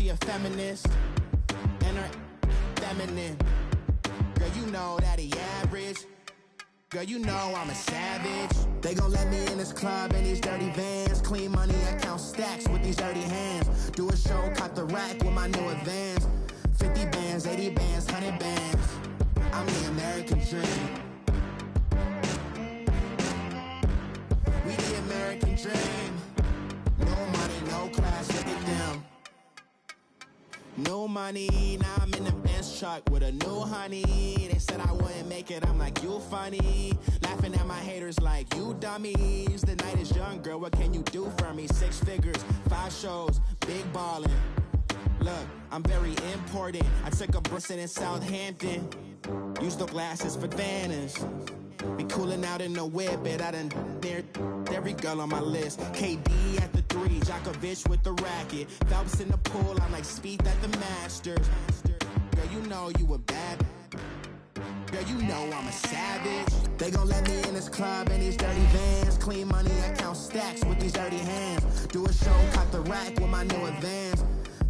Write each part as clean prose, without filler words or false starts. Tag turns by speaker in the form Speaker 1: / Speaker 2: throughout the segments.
Speaker 1: she a feminist, and her feminine. Girl, you know that he average. Girl, you know I'm a savage. They gon' let me in this club in these dirty vans. Clean money, I count stacks with these dirty hands. Do a show, cop the rack with my new advance. 50 bands, 80 bands, 100 bands. I'm the American dream. We the American dream. No money, no class, look at them. No money, now I'm in the Benz truck with a new honey. They said I wouldn't make it, I'm like, you funny. Laughing at my haters like, you dummies. The night is young, girl, what can you do for me? 6 figures, 5 shows, big ballin'. Look, I'm very important. I took a Bristol in Southampton. Used the glasses for Vannas. Be coolin' out in the whip, but I done there every girl on my list. KD at the 3, Djokovic with the racket. Phelps in the pool, I'm like Speed at the Masters. Girl, you know you a bad. Girl, you know I'm a savage. They gon' let me in this club in these dirty vans. Clean money, I count stacks with these dirty hands. Do a show, cop the rack with my new advance.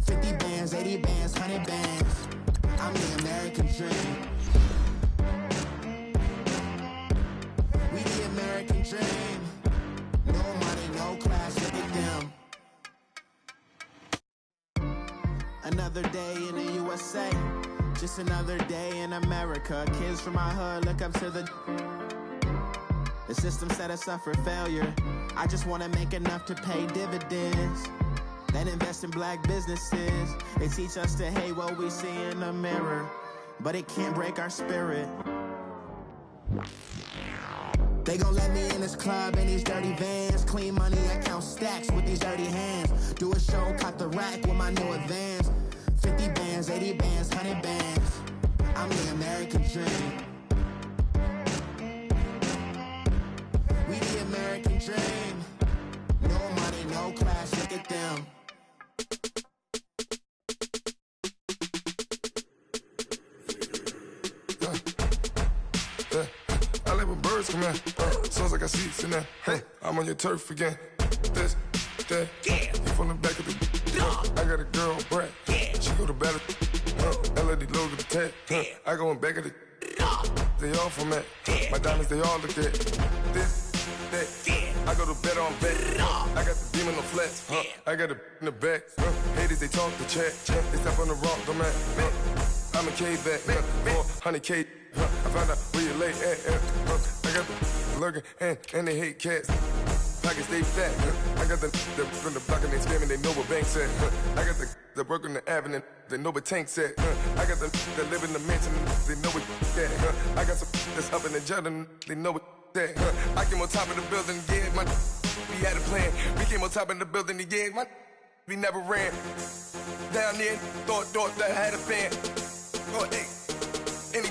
Speaker 1: 50 bands, 80 bands, 100 bands. I'm the American dream. We the American dream. No money, no class, look at them. Another day in the USA. Just another day in America. Kids from my hood look up to the system set us up for failure. I just wanna make enough to pay dividends. Then invest in black businesses. They teach us to hate what we see in the mirror, but it can't break our spirit. They gon' let me in this club in these dirty vans. Clean money, I count stacks with these dirty hands. Do a show, cop the rack with my new advance. 50 bands, 80 bands, 100 bands. I'm the American dream. We the American dream. No money, no class, look at them.
Speaker 2: I live with birds come in. Sounds like I see seats in there. Hey, I'm on your turf again. This, that, yeah. You from the back of the. I got a girl, Brad. Yeah. She go to battle. LED logo the tag. I go in back of the. They all from that. My diamonds, they all look at. This, that. I go to bed on bed. I got the demon on flats. I got it in the back. Haters, they talk the chat. They step on the rock, the man. I'm a K-back. 400K. I found out where you lay at. I got the lurking and they hate cats. Pockets stay fat. I got the from the block and they screaming, they know what banks at. I got the work on the avenue, they know what tanks at. I got the that live in the mansion, they know what that. I got some that's up in the Jordan, they know what that. I came on top of the building, yeah, my we had a plan. We came on top of the building, yeah, my we never ran. Down there, thought that I had a fan. Oh, hey, any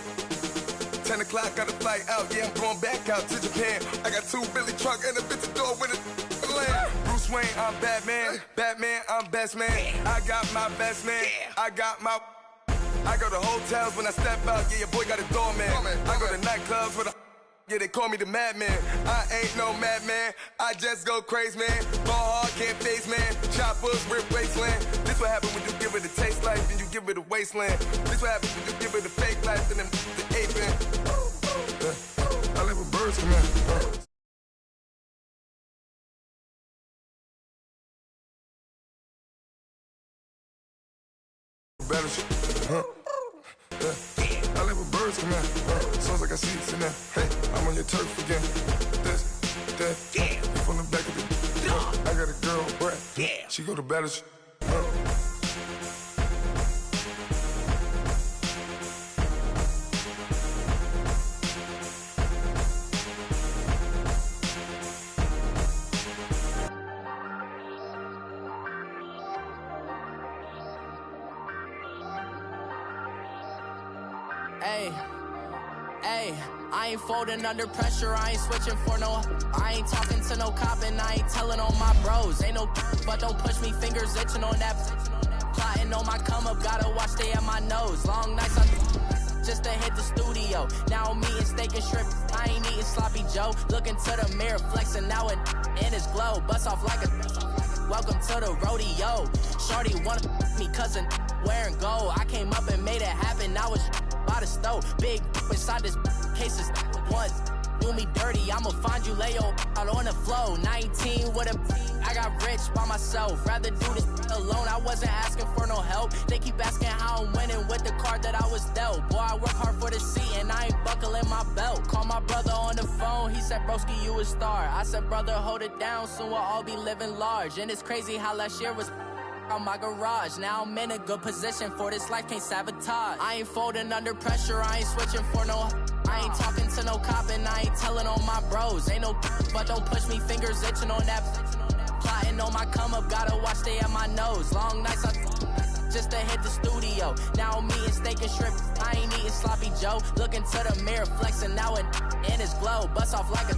Speaker 2: 10 o'clock, got a flight out, yeah, I'm going back out to Japan. I got 2 Billy truck and a bitch door with a land. Bruce Wayne, I'm Batman. Batman, I'm best man. I got my best man. I got my. I go to hotels when I step out, yeah, your boy got a doorman. I go to nightclubs with a. Yeah, they call me the madman. I ain't no madman. I just go crazy, man. Ball hard, can't face, man. Choppers, rip wasteland. This what happen when you give it a taste life and you give it a wasteland. This what happen when you give it a fake life and then the ape man. I live with birds come in. Better shit. I live with birds come in. Sounds like I see seats in there. Hey, I'm on your turf again. This, that, yeah. You from the back of the. I got a girl, Brad. Yeah. She go to battle.
Speaker 3: Hey, I ain't folding under pressure, I ain't switching for no. I ain't talking to no cop and I ain't telling on my bros. Ain't no but don't push me, fingers itching on that. Plotting on my come up, gotta watch stay at my nose. Long nights I just to hit the studio. Now I'm eating steak and shrimp, I ain't eating sloppy Joe. Looking to the mirror, flexing now it in his glow. Bust off like a welcome to the rodeo. Shorty wanna me cousin wearing gold. I came up and made it happen. I was by the stove. Big inside this cases once. Do me dirty, I'ma find you, lay your out on the floor. 19 with a, I got rich by myself. Rather do this alone, I wasn't asking for no help. They keep asking how I'm winning with the card that I was dealt. Boy, I work hard for the seat and I ain't buckling my belt. Call my brother on the phone, he said, broski, you a star. I said, brother, hold it down, soon we'll all be living large. And it's crazy how last year was on my garage. Now I'm in a good position for this life, can't sabotage. I ain't folding under pressure, I ain't switching for no. I ain't talking to no cop and I ain't telling on my bros. Ain't no but don't push me, fingers itching on that. Plotting on my come up, gotta watch stay at my nose. Long nights I just to hit the studio. Now I'm eating steak and shrimp, I ain't eating sloppy Joe. Looking to the mirror, flexing now and in his glow. Bust off like a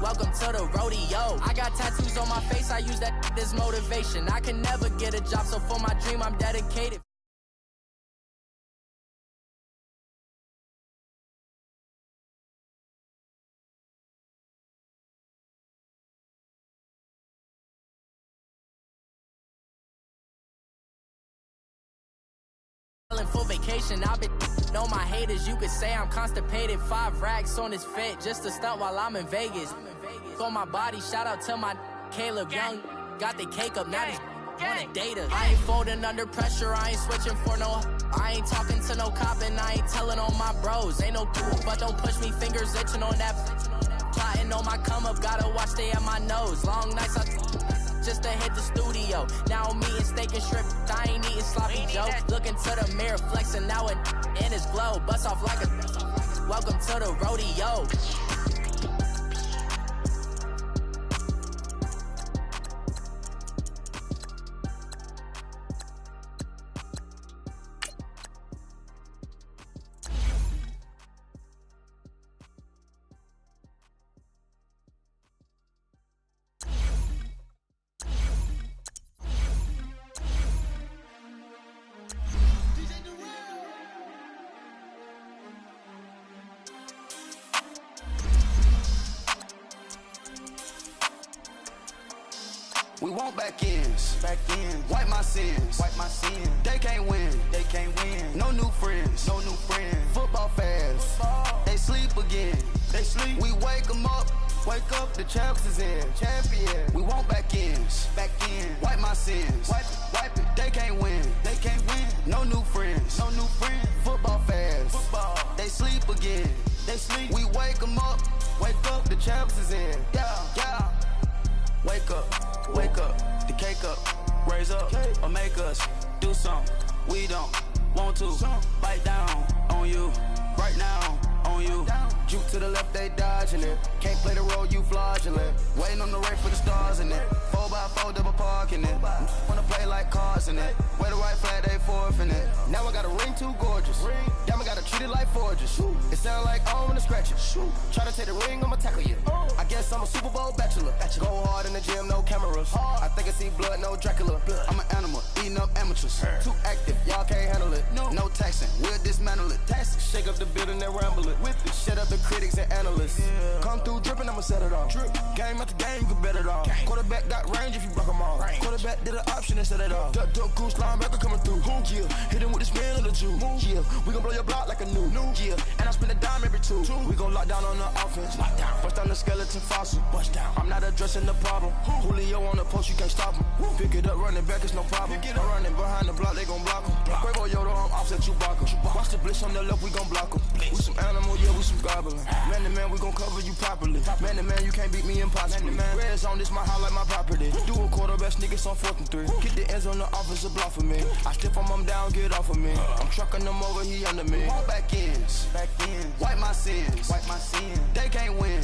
Speaker 3: welcome to the rodeo. I got tattoos on my face, I use that as motivation. I can never get a job, so for my dream I'm dedicated. For vacation, I've been on my haters. You could say I'm constipated. 5 racks on his fit just to stunt while I'm in Vegas. On my body, shout out to my Caleb Young. Got the cake up, now they want data. I ain't folding under pressure, I ain't switching for no. I ain't talking to no cop and I ain't telling on my bros. Ain't no cool, but don't push me, fingers itching on that. Plotting on my come up, gotta watch stay at my nose. Long nights I just to hit the studio. Now I'm eating steak and shrimp, I ain't eating sloppy Joe. Looking to the mirror, flexing now and in his glow. Bust off like a welcome to the rodeo.
Speaker 4: We want back ends, wipe my sins, They can't win, No new friends, Football fans, they sleep again, We wake them up, the champs is in, champion. We want back ends, wipe my sins, wipe it. They can't win, No new friends, Football fans, they sleep again, We wake them up, the champs is in, yeah. Wake up, the cake up, raise up, or make us do something we don't want to. Bite down on you, right now on you. Juke to the left, they dodging it. Can't play the role, you fraudulent. Waiting on the race for the stars in it. 4x4 double parking it. Wanna play like cars in it. Wear the white flag, they forfeiting it. Now I got a ring too gorgeous. Diamond gotta treat it like forges. It sound like I don't wanna scratch it. Try to take the ring, I'ma tackle you. I guess I'm a Super Bowl bachelor. Go hard in the gym, no cameras. I think I see blood, no Dracula. I'm an animal, eating up amateurs. Too active, y'all can't handle it. No taxing, we'll dismantle it. Shake up the building and ramble it. Whip it, shut up the critics and analysts. Come through dripping, I'ma set it off. Game after game, you can bet it all. Quarterback got range if you block them all. Quarterback did an option and set it off. Duck, goose, linebacker coming through. Yeah, hit him with the spin of the Jew. Yeah, we gon' blow your block like a new. Yeah, and I spend a dime every two. We gon' lock down on the offense. Bust down the skeleton fossil. I'm not addressing the problem. Julio on the post, you can't stop him. Pick it up, running back, it's no problem. I'm running behind the block, they gon' block him. Quavo Yoda, I'm offset Chewbacca. Watch the blitz on the left, we gon' block him. We some animal, yeah, we some goblin. Man to man, we gon' cover you properly. Man to man, you can't beat me impossibly. Red zone, this my house like my property. Do a quarter best niggas on 4th and 3. Get the ends on the offensive block for me. I step on them down, get off of me. I'm trucking them over, he under me. Want back ends, wipe my sins, They can't win,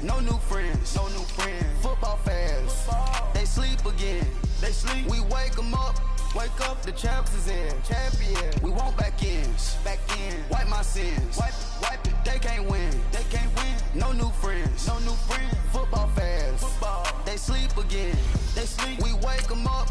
Speaker 4: No new friends, Football fans, they sleep again, We wake them up, the champs is in, champion. We want back ends, wipe my sins, wipe it. They can't win, No new friends, Football fans, they sleep again, We wake them up,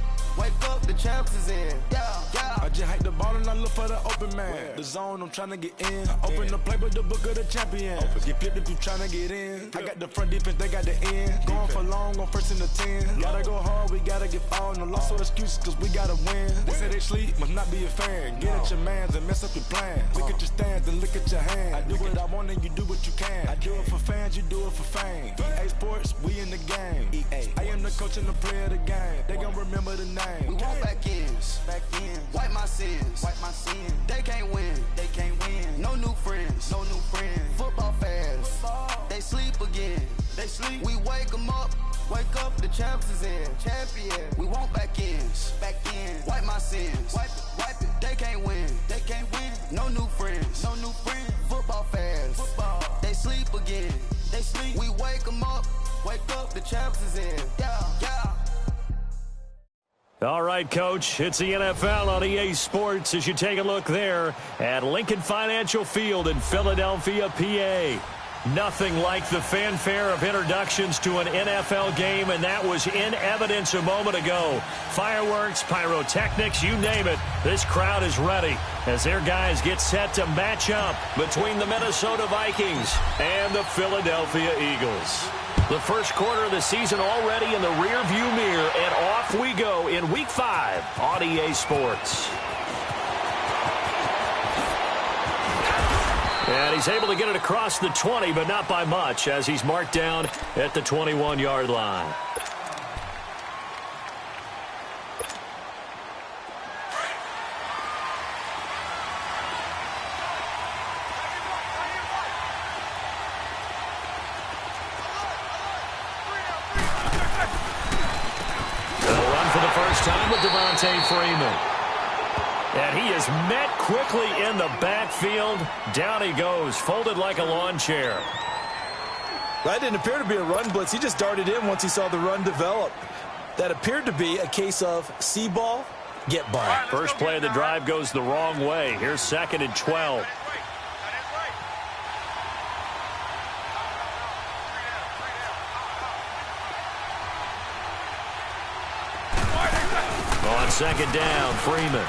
Speaker 4: the champs is in, yeah.
Speaker 5: I just hike the ball and I look for the open man. The zone, I'm trying to get in. Open the playbook, the book of the champion. Get flipped if you trying to get in. I got the front defense, they got the end. Going for long, on first and the 10. Gotta go hard, we gotta get fouled. No loss or excuses, cause we gotta win. They say they sleep, must not be a fan. Get at your mans and mess up your plans. Look at your stands and look at your hands. I do what I want and you do what you can. I do it for fans, you do it for fame. EA Sports, we in the game. I am the coach and the player of the game. They gon' remember the name.
Speaker 4: We want back ends. Wipe my sins. They can't win. No new friends. Football fans. They sleep again. We wake them up. Wake up, the champs is in. Champion. We want back ends. Wipe my sins. Wipe it. They can't win. No new friends. Football fans. They sleep again. We wake them up. Wake up, the champs is in. Yeah.
Speaker 6: All right, Coach, it's the NFL on EA Sports as you take a look there at Lincoln Financial Field in Philadelphia, PA. Nothing like the fanfare of introductions to an NFL game, and that was in evidence a moment ago. Fireworks, pyrotechnics, you name it. This crowd is ready as their guys get set to match up between the Minnesota Vikings and the Philadelphia Eagles. The first quarter of the season already in the rearview mirror, and off we go in Week 5 on EA Sports. And he's able to get it across the 20, but not by much, as he's marked down at the 21-yard line. They'll run for the first time with Devontae Freeman. And he is met quickly in the backfield. Down he goes, folded like a lawn chair.
Speaker 7: That didn't appear to be a run blitz. He just darted in once he saw the run develop. That appeared to be a case of see ball, get ball.
Speaker 6: First play of the drive goes the wrong way. Here's 2nd and 12. On 2nd down, Freeman.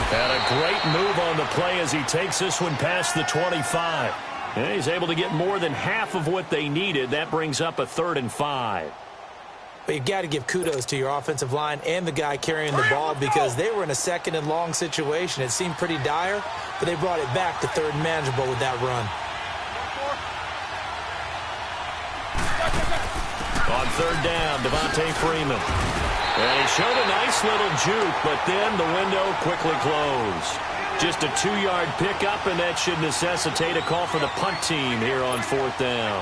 Speaker 6: And a great move on the play as he takes this one past the 25. And he's able to get more than half of what they needed. That brings up a 3rd and 5.
Speaker 7: But you've got to give kudos to your offensive line and the guy carrying the ball because they were in a 2nd and long situation. It seemed pretty dire, but they brought it back to 3rd and manageable with that run.
Speaker 6: On 3rd down, Devontae Freeman. And he showed a nice little juke, but then the window quickly closed. Just a 2-yard pickup, and that should necessitate a call for the punt team here on 4th down.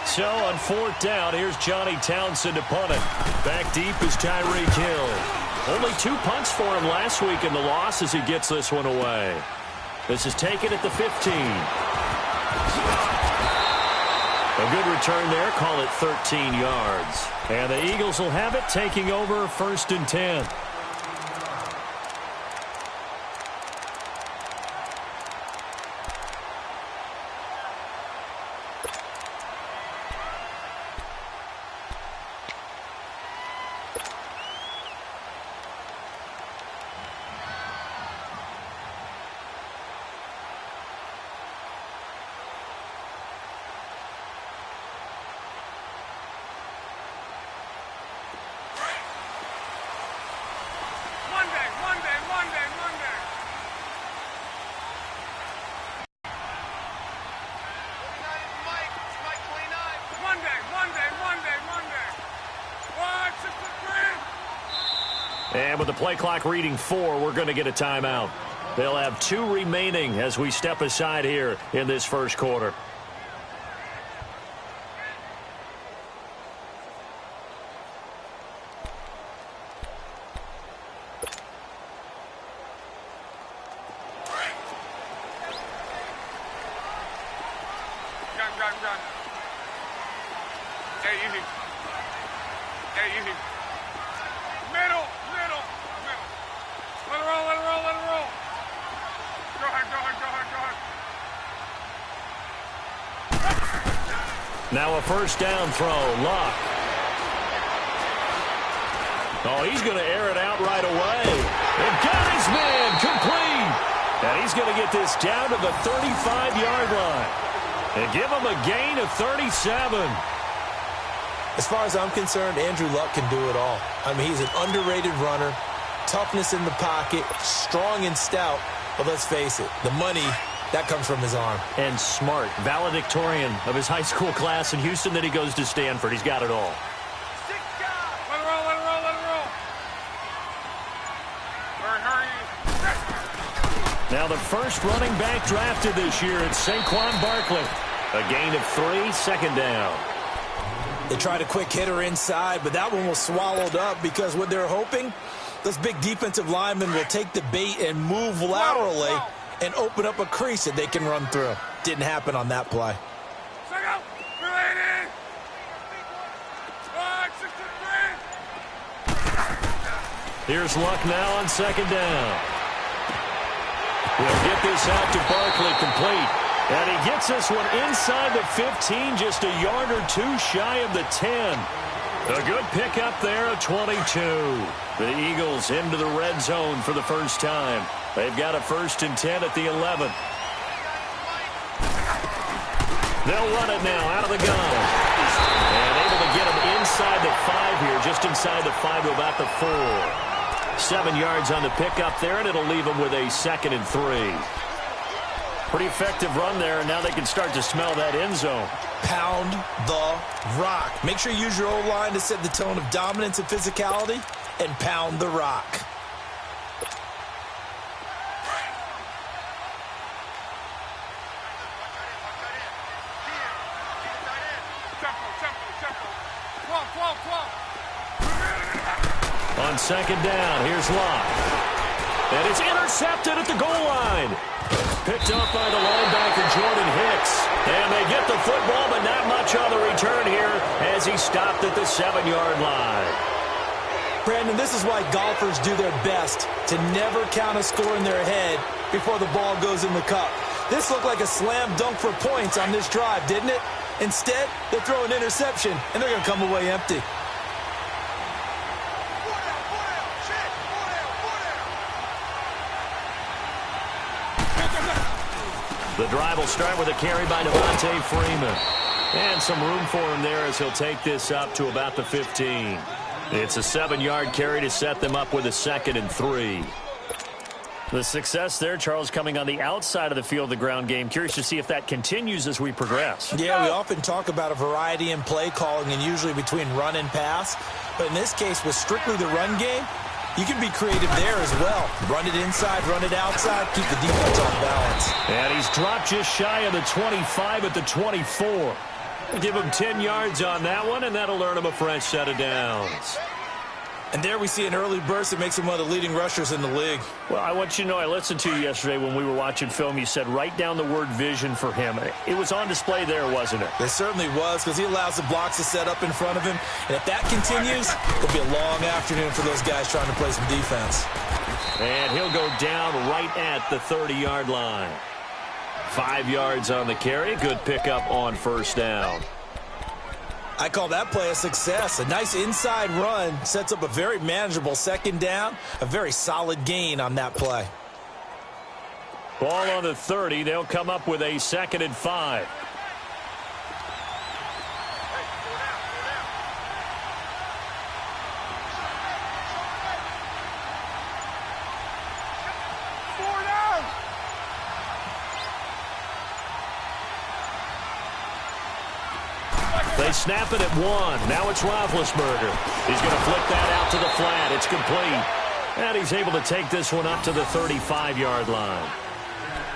Speaker 6: So on 4th down, here's Johnny Townsend to punt it. Back deep is Tyreek Hill. Only 2 punts for him last week in the loss as he gets this one away. This is taken at the 15. A good return there, call it 13 yards. And the Eagles will have it, taking over 1st and 10. And with the play clock reading 4, we're going to get a timeout. They'll have 2 remaining as we step aside here in this first quarter. Now a first down throw, Luck. Oh, he's going to air it out right away. And he's going to get this down to the 35-yard line and give him a gain of 37.
Speaker 7: As far as I'm concerned, Andrew Luck can do it all. I mean, he's an underrated runner, toughness in the pocket, strong and stout. But let's face it, the money, that comes from his arm.
Speaker 6: And smart, valedictorian of his high school class in Houston, then he goes to Stanford. He's got it all.
Speaker 8: Let it roll, let it roll, let it roll. Hurry.
Speaker 6: Now the first running back drafted this year, it's Saquon Barkley. A gain of 3, second down.
Speaker 7: They tried a quick hitter inside, but that one was swallowed up because what they're hoping, those big defensive linemen will take the bait and move laterally and open up a crease that they can run through. Didn't happen on that play.
Speaker 6: Here's Luck now on second down. He'll get this out to Barkley, complete. And he gets this one inside the 15, just a yard or two shy of the 10. A good pickup there, a 22. The Eagles into the red zone for the first time. They've got a 1st and 10 at the 11. They'll run it now out of the gun. And able to get him inside the 5 here, just inside the 5 to about the 4. 7 yards on the pickup there, and it'll leave him with a 2nd and 3. Pretty effective run there, and now they can start to smell that end zone.
Speaker 7: Pound the rock. Make sure you use your O-line to set the tone of dominance and physicality, and pound the rock.
Speaker 6: On second down, here's Locke. And it's intercepted at the goal line. Picked up by the linebacker, Jordan Hicks. And they get the football, but not much on the return here as he stopped at the 7-yard line.
Speaker 7: Brandon, this is why golfers do their best to never count a score in their head before the ball goes in the cup. This looked like a slam dunk for points on this drive, didn't it? Instead, they throw an interception, and they're going to come away empty.
Speaker 6: The drive will start with a carry by Devontae Freeman. And some room for him there as he'll take this up to about the 15. It's a 7-yard carry to set them up with a 2nd and 3. The success there, Charles, coming on the outside of the field, the ground game. Curious to see if that continues as we progress.
Speaker 7: Yeah, we often talk about a variety in play calling and usually between run and pass. But in this case, with strictly the run game, you can be creative there as well. Run it inside, run it outside, keep the defense off balance.
Speaker 6: And he's dropped just shy of the 25 at the 24. Give him 10 yards on that one, and that'll earn him a fresh set of downs.
Speaker 7: And there we see an early burst that makes him one of the leading rushers in the league.
Speaker 6: Well, I want you to know, I listened to you yesterday when we were watching film. You said write down the word vision for him. It was on display there, wasn't it?
Speaker 7: It certainly was, because he allows the blocks to set up in front of him. And if that continues, it'll be a long afternoon for those guys trying to play some defense.
Speaker 6: And he'll go down right at the 30-yard line. 5 yards on the carry. Good pickup on first down.
Speaker 7: I call that play a success. A nice inside run sets up a very manageable second down. A very solid gain on that play.
Speaker 6: Ball on the 30. They'll come up with a 2nd and 5. They snap it at 1. Now it's Roethlisberger. He's going to flip that out to the flat. It's complete. And he's able to take this one up to the 35-yard line.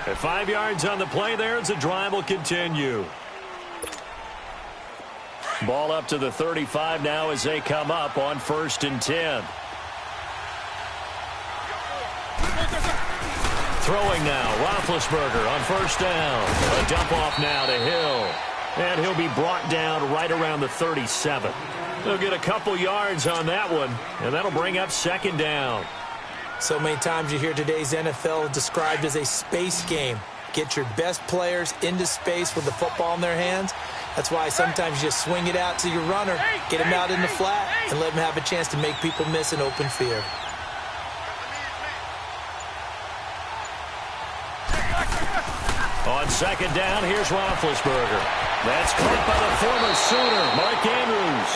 Speaker 6: At 5 yards on the play there as the drive will continue. Ball up to the 35 now as they come up on 1st and 10. Throwing now, Roethlisberger on first down. A dump off now to Hill. And he'll be brought down right around the 37. They'll get a couple yards on that one, and that'll bring up 2nd down.
Speaker 7: So many times you hear today's NFL described as a space game. Get your best players into space with the football in their hands. That's why sometimes you just swing it out to your runner, get him out in the flat, and let him have a chance to make people miss an open field.
Speaker 6: On second down, here's Roethlisberger. That's caught by the former Sooner, Mark Andrews.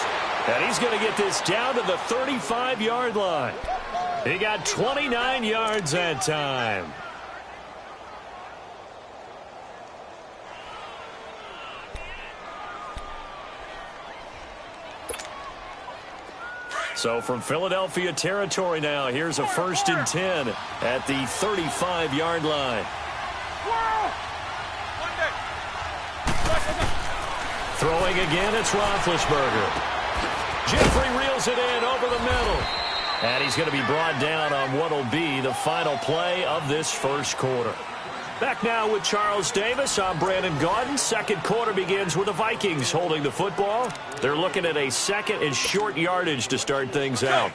Speaker 6: And he's going to get this down to the 35-yard line. He got 29 yards that time. So from Philadelphia territory now, here's a 1st and 10 at the 35-yard line. Throwing again, it's Roethlisberger. Jeffrey reels it in over the middle. And he's going to be brought down on what will be the final play of this first quarter. Back now with Charles Davis. I'm Brandon Gaudin. Second quarter begins with the Vikings holding the football. They're looking at a second and short yardage to start things out.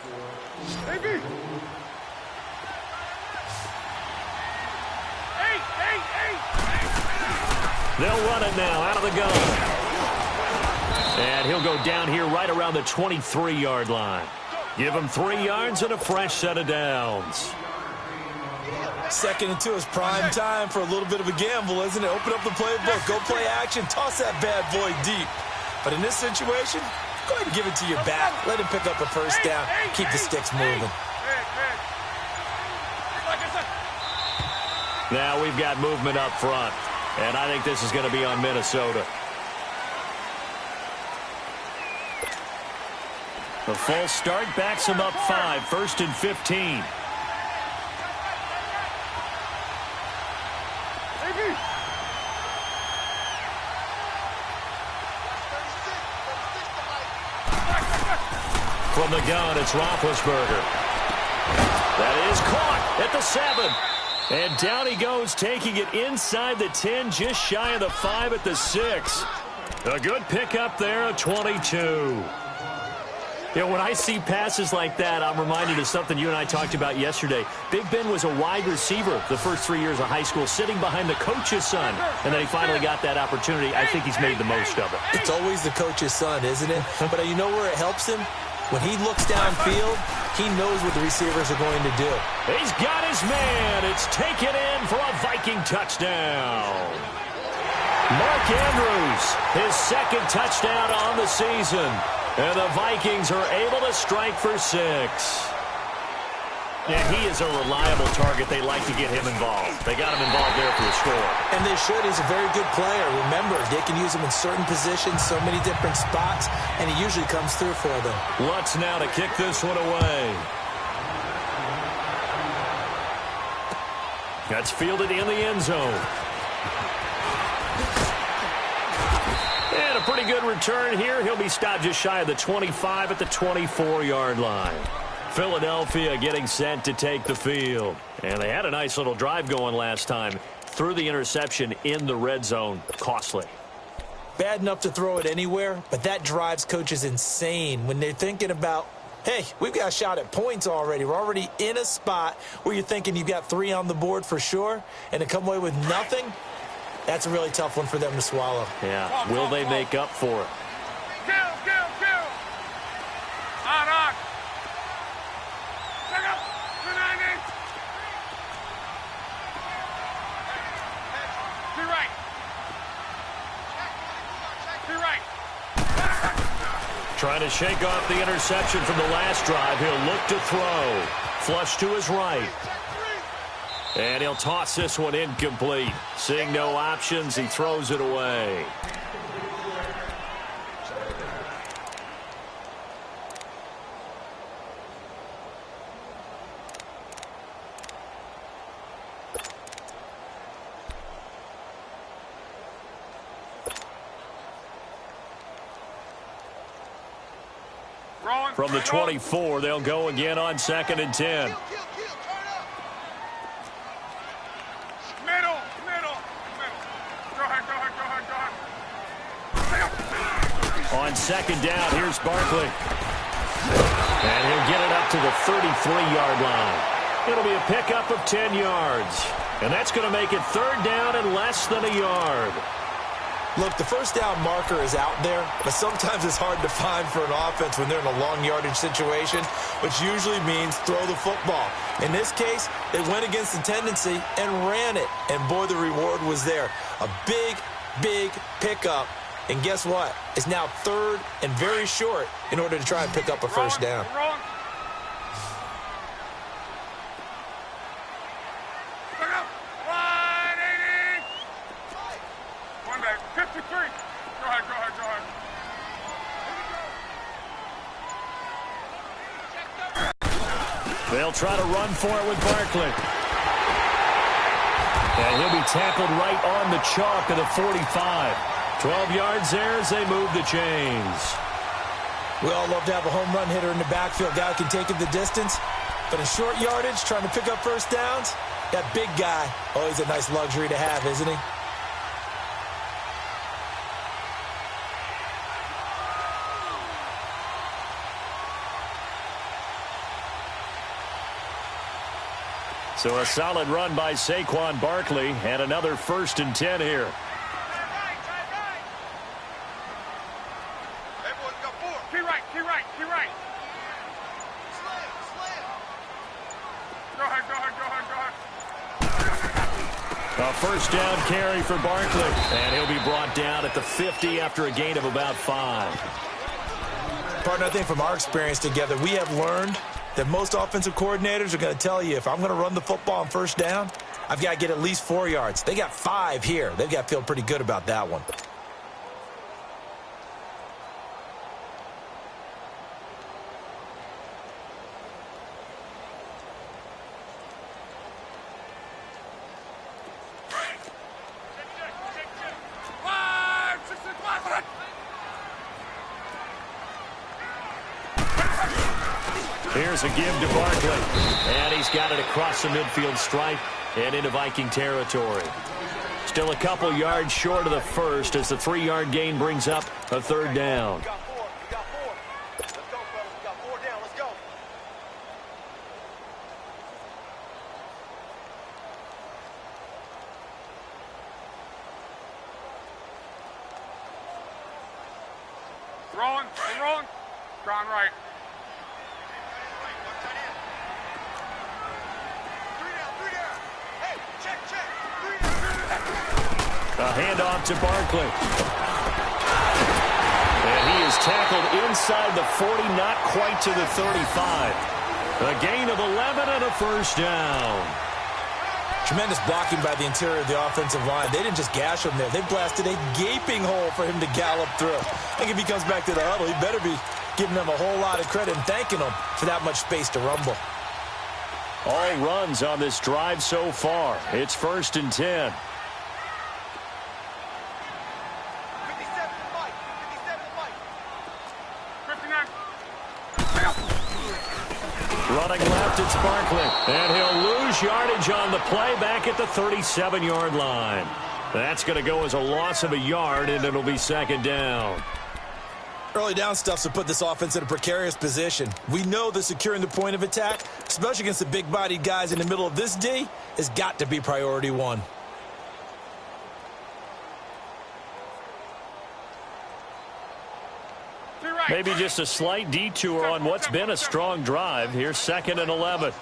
Speaker 6: They'll run it now out of the gun. And he'll go down here right around the 23-yard line. Give him 3 yards and a fresh set of downs.
Speaker 7: 2nd and 2 is prime time for a little bit of a gamble, isn't it? Open up the playbook, go play action, toss that bad boy deep. But in this situation, go ahead and give it to your back. Let him pick up a first down, keep the sticks moving.
Speaker 6: Now we've got movement up front, and I think this is going to be on Minnesota. The full start backs him up 5, 1st and 15. From the gun, it's Roethlisberger. That is caught at the 7. And down he goes, taking it inside the 10, just shy of the 5 at the 6. A good pickup there, a 22. You know, when I see passes like that, I'm reminded of something you and I talked about yesterday. Big Ben was a wide receiver the first 3 years of high school, sitting behind the coach's son. And then he finally got that opportunity. I think he's made the most of it.
Speaker 7: It's always the coach's son, isn't it? But you know where it helps him? When he looks downfield, he knows what the receivers are going to do.
Speaker 6: He's got his man. It's taken in for a Viking touchdown. Mark Andrews, his 2nd touchdown on the season. And the Vikings are able to strike for 6. Yeah, he is a reliable target. They like to get him involved. They got him involved there for the score.
Speaker 7: And they should. He's a very good player. Remember, they can use him in certain positions, so many different spots, and he usually comes through for them.
Speaker 6: Lutz now to kick this one away. That's fielded in the end zone. And a pretty good return here. He'll be stopped just shy of the 25 at the 24-yard line. Philadelphia getting set to take the field. And they had a nice little drive going last time. Threw the interception in the red zone. Costly.
Speaker 7: Bad enough to throw it anywhere, but that drives coaches insane when they're thinking about, hey, we've got a shot at points already. We're already in a spot where you're thinking you've got 3 on the board for sure, and to come away with nothing, that's a really tough one for them to swallow.
Speaker 6: Yeah. Will they make up for it?
Speaker 8: Kill. On. Check up. 290. To right.
Speaker 6: Trying to shake off the interception from the last drive. He'll look to throw. Flush to his right. And he'll toss this one incomplete. Seeing no options, he throws it away. From the 24, they'll go again on 2nd and 10.
Speaker 8: Middle. Go ahead.
Speaker 6: On 2nd down, here's Barkley. And he'll get it up to the 33-yard line. It'll be a pickup of 10 yards. And that's going to make it 3rd down and less than a yard.
Speaker 7: Look, the first down marker is out there, but sometimes it's hard to find for an offense when they're in a long yardage situation, which usually means throw the football. In this case, they went against the tendency and ran it, and boy, the reward was there. A big, big pickup, and guess what? It's now 3rd and very short in order to try and pick up a first down.
Speaker 8: Wrong. Look up. 180. One back. 53. Go ahead.
Speaker 6: They'll try to run for it with Barkley. And he'll be tackled right on the chalk of the 45. 12 yards there as they move the chains.
Speaker 7: We all love to have a home run hitter in the backfield. Guy who can take it the distance. But in short yardage, trying to pick up first downs, that big guy, oh, he's a nice luxury to have, isn't he?
Speaker 6: So a solid run by Saquon Barkley and another 1st and 10 here.
Speaker 8: Key right. Go ahead.
Speaker 6: A first down carry for Barkley. And he'll be brought down at the 50 after a gain of about 5.
Speaker 7: Partner, I think from our experience together, we have learned that most offensive coordinators are going to tell you, if I'm going to run the football on first down, I've got to get at least 4 yards. They got 5 here. They've got to feel pretty good about that one.
Speaker 6: Here's a give to Barkley. And he's got it across the midfield stripe and into Viking territory. Still a couple yards short of the first as the 3-yard gain brings up a 3rd down.
Speaker 8: Rolling. Gone right.
Speaker 6: A handoff to Barkley. And he is tackled inside the 40, not quite to the 35. A gain of 11 and a first down.
Speaker 7: Tremendous blocking by the interior of the offensive line. They didn't just gash him there. They blasted a gaping hole for him to gallop through. I think if he comes back to the huddle, he better be giving them a whole lot of credit and thanking them for that much space to rumble.
Speaker 6: All runs on this drive so far. It's 1st and 10. Running left, it's Barkley. And he'll lose yardage on the play back at the 37-yard line. That's going to go as a loss of a yard, and it'll be 2nd down.
Speaker 7: Early down stuffs will put this offense in a precarious position. We know that securing the point of attack, especially against the big-bodied guys in the middle of this D, has got to be priority 1.
Speaker 6: Maybe just a slight detour on what's been a strong drive. Here's 2nd and 11.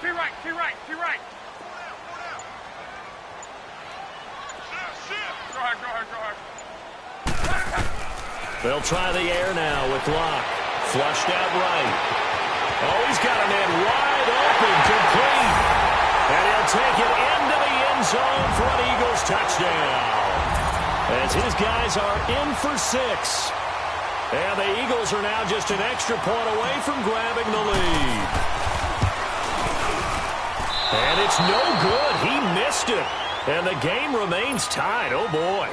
Speaker 8: Key right. Go ahead.
Speaker 6: They'll try the air now with Locke. Flushed out right. Oh, he's got a man wide open, complete. And he'll take it into the end zone for an Eagles touchdown. As his guys are in for 6. And the Eagles are now just an extra point away from grabbing the lead. And it's no good. He missed it. And the game remains tied. Oh, boy.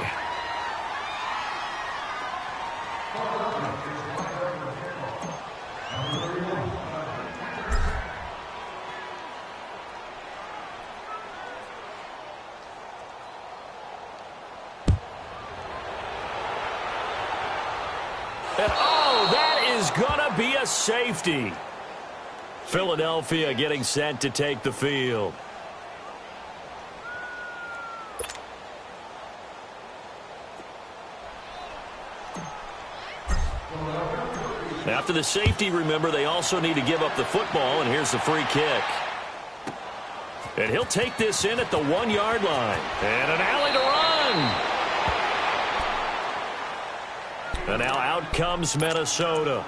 Speaker 6: And, oh, that is going to be a safety. Philadelphia getting set to take the field. after the safety, remember, they also need to give up the football, and here's the free kick. And he'll take this in at the 1-yard line. And an alley to run. And now out comes Minnesota.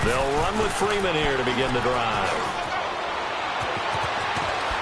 Speaker 6: They'll run with Freeman here to begin the drive.